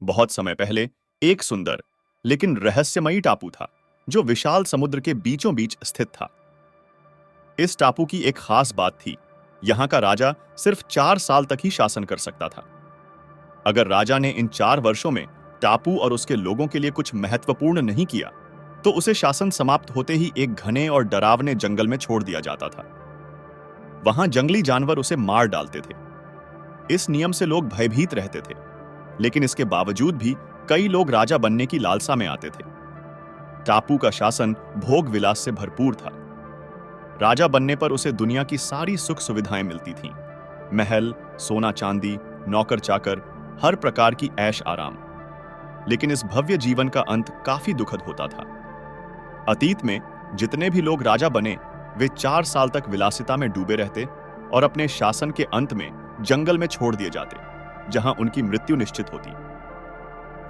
बहुत समय पहले एक सुंदर लेकिन रहस्यमयी टापू था जो विशाल समुद्र के बीचों बीच स्थित था। इस टापू की एक खास बात थी, यहां का राजा सिर्फ 4 साल तक ही शासन कर सकता था। अगर राजा ने इन 4 वर्षों में टापू और उसके लोगों के लिए कुछ महत्वपूर्ण नहीं किया, तो उसे शासन समाप्त होते ही एक घने और डरावने जंगल में छोड़ दिया जाता था। वहां जंगली जानवर उसे मार डालते थे। इस नियम से लोग भयभीत रहते थे, लेकिन इसके बावजूद भी कई लोग राजा बनने की लालसा में आते थे। टापू का शासन भोग विलास से भरपूर था। राजा बनने पर उसे दुनिया की सारी सुख सुविधाएं मिलती थीं। महल, सोना चांदी, नौकर चाकर, हर प्रकार की ऐश आराम। लेकिन इस भव्य जीवन का अंत काफी दुखद होता था। अतीत में जितने भी लोग राजा बने, वे 4 साल तक विलासिता में डूबे रहते और अपने शासन के अंत में जंगल में छोड़ दिए जाते, जहां उनकी मृत्यु निश्चित होती।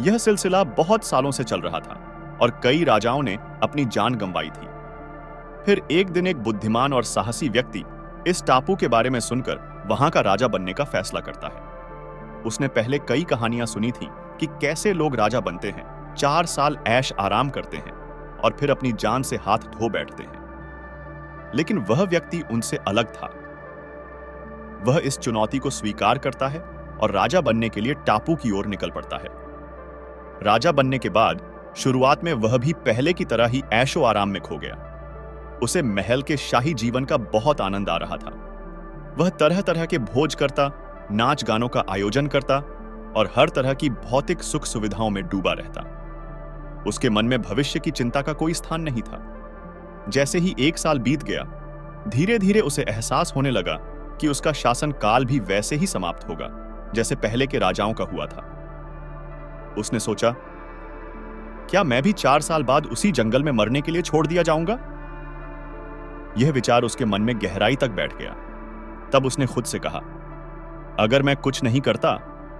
यह सिलसिला बहुत सालों से चल रहा था और कई राजाओं ने अपनी जान गंवाई थी। फिर एक दिन एक बुद्धिमान और साहसी व्यक्ति इस टापू के बारे में सुनकर वहां का राजा बनने का फैसला करता है। उसने पहले कई कहानियां सुनी थी कि कैसे लोग राजा बनते हैं, 4 साल ऐश आराम करते हैं और फिर अपनी जान से हाथ धो बैठते हैं। लेकिन वह व्यक्ति उनसे अलग था। वह इस चुनौती को स्वीकार करता है और राजा बनने के लिए टापू की ओर निकल पड़ता है। राजा बनने के बाद शुरुआत में वह भी पहले की तरह ही ऐशो आराम में खो गया। उसे महल के शाही जीवन का बहुत आनंद आ रहा था। वह तरह तरह के भोज करता, नाच गानों का आयोजन करता और हर तरह की भौतिक सुख सुविधाओं में डूबा रहता। उसके मन में भविष्य की चिंता का कोई स्थान नहीं था। जैसे ही 1 साल बीत गया, धीरे धीरे उसे एहसास होने लगा कि उसका शासन काल भी वैसे ही समाप्त होगा जैसे पहले के राजाओं का हुआ था। उसने सोचा, क्या मैं भी 4 साल बाद उसी जंगल में मरने के लिए छोड़ दिया जाऊंगा? यह विचार उसके मन में गहराई तक बैठ गया। तब उसने खुद से कहा, अगर मैं कुछ नहीं करता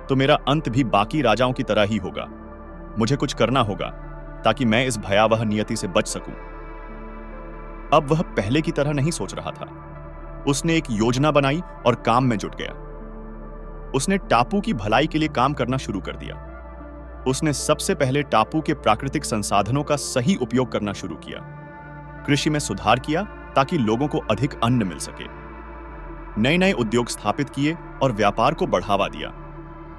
तो मेरा अंत भी बाकी राजाओं की तरह ही होगा। मुझे कुछ करना होगा ताकि मैं इस भयावह नियति से बच सकूं। अब वह पहले की तरह नहीं सोच रहा था। उसने एक योजना बनाई और काम में जुट गया। उसने टापू की भलाई के लिए काम करना शुरू कर दिया। उसने सबसे पहले टापू के प्राकृतिक संसाधनों का सही उपयोग करना शुरू किया। कृषि में सुधार किया ताकि लोगों को अधिक अन्न मिल सके। नए नए उद्योग स्थापित किए और व्यापार को बढ़ावा दिया।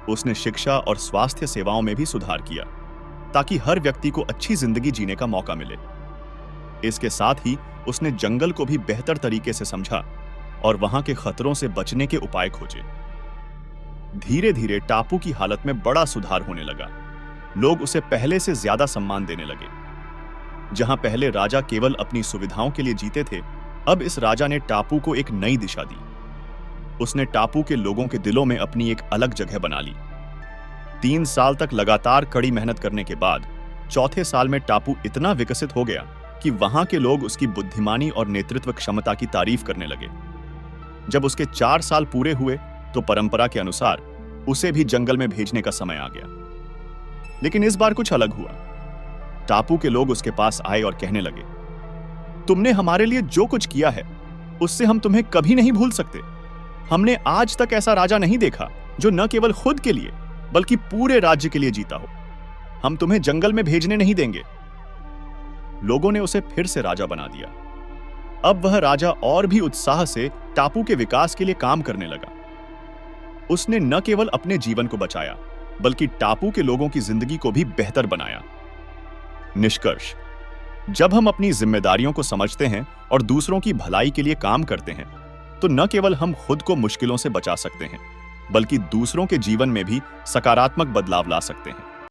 उसने शिक्षा और स्वास्थ्य सेवाओं में भी सुधार किया ताकि हर व्यक्ति को अच्छी जिंदगी जीने का मौका मिले। इसके साथ ही उसने जंगल को भी बेहतर तरीके से समझा और वहां के खतरों से बचने के उपाय खोजे। धीरे धीरे टापू की हालत में बड़ा सुधार होने लगा। लोग उसे पहले से ज्यादा सम्मान देने लगे। जहां पहले राजा केवल अपनी सुविधाओं के लिए जीते थे, अब इस राजा ने टापू को एक नई दिशा दी। उसने टापू के लोगों के दिलों में अपनी एक अलग जगह बना ली। 3 साल तक लगातार कड़ी मेहनत करने के बाद चौथे साल में टापू इतना विकसित हो गया कि वहां के लोग उसकी बुद्धिमानी और नेतृत्व क्षमता की तारीफ करने लगे। जब उसके 4 साल पूरे हुए तो परंपरा के अनुसार उसे भी जंगल में भेजने का समय आ गया। लेकिन इस बार कुछ अलग हुआ। टापू के लोग उसके पास आए और कहने लगे, तुमने हमारे लिए जो कुछ किया है उससे हम तुम्हें कभी नहीं भूल सकते। हमने आज तक ऐसा राजा नहीं देखा जो न केवल खुद के लिए बल्कि पूरे राज्य के लिए जीता हो। हम तुम्हें जंगल में भेजने नहीं देंगे। लोगों ने उसे फिर से राजा बना दिया। अब वह राजा और भी उत्साह से टापू के विकास के लिए काम करने लगा। उसने न केवल अपने जीवन को बचाया बल्कि टापू के लोगों की जिंदगी को भी बेहतर बनाया। निष्कर्ष, जब हम अपनी जिम्मेदारियों को समझते हैं और दूसरों की भलाई के लिए काम करते हैं, तो न केवल हम खुद को मुश्किलों से बचा सकते हैं, बल्कि दूसरों के जीवन में भी सकारात्मक बदलाव ला सकते हैं।